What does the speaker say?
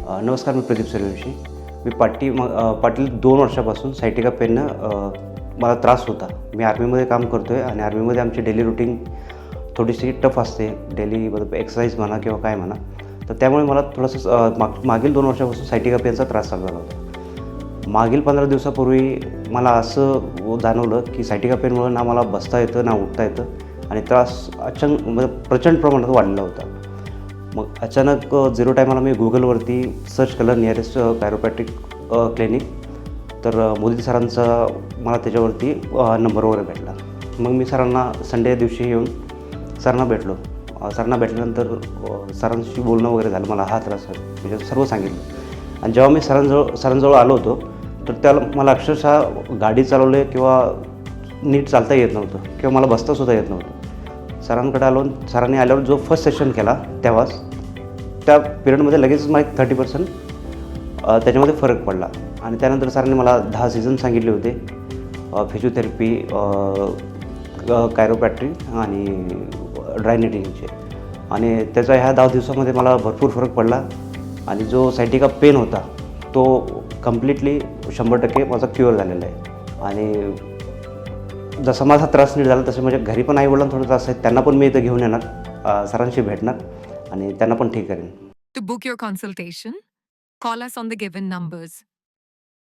नमस्कार, मी प्रदीप सूर्यवंशी. मी पाटील 2 वर्षापासून सायटिका पेननं मला त्रास होता. मी आर्मीमध्ये काम करतो आहे आणि आर्मीमध्ये आमची डेली रुटीन थोडीशी टफ असते. डेली एक्सरसाइज म्हणा किंवा काय म्हणा. तर त्यामुळे मला थोडंसं मागील 2 वर्षापासून सायटिका पेनचा त्रास चालू झाला होता. मागील 15 दिवसापूर्वी मला असं जाणवलं की सायटिका पेनमुळे ना मला बसता येतं ना उठता येतं आणि त्रास प्रचंड प्रमाणात वाढलेला होता. मग अचानक 0 टायमाला मी गुगलवरती सर्च केलं नियरेस्ट कायरोप्रॅक्टिक क्लिनिक. तर मोदी सरांचा मला त्याच्यावरती नंबर वगैरे भेटला. मग मी सरांना संडे दिवशी येऊन सरांना भेटलो. सरांना भेटल्यानंतर सरांशी बोलणं वगैरे झालं. मला हा त्रास म्हणजे सर्व सांगितलं. आणि जेव्हा मी सरांजवळ आलो होतो तर त्याला मला अक्षरशः गाडी चालवले किंवा नीट चालता येत नव्हतं किंवा मला बसतासुद्धा येत नव्हतं. सरांकडे आलो. सरांनी आल्यावर जो फर्स्ट सेशन केला तेव्हाच त्या पिरियडमध्ये लगेच मला 30% त्याच्यामध्ये फरक पडला. आणि त्यानंतर सरांनी मला 10 सीझन सांगितले होते. फिजिओथेरपी, कायरोप्रॅक्टिक आणि ड्राय निटिंगचे. आणि त्याचा ह्या 10 दिवसामध्ये मला भरपूर फरक पडला. आणि जो सायटिका पेन होता तो कम्प्लिटली 100% माझा क्युअर झालेला आहे. आणि जसा माझा त्रास नीट झाला तसे माझ्या घरी पण आईवडिलांना थोडा त्रास आहे. त्यांना पण मी इथं घेऊन येणार, सरांशी भेटणार आणि त्यांना पण ठीक करेन. To book your consultation, call us on the given numbers.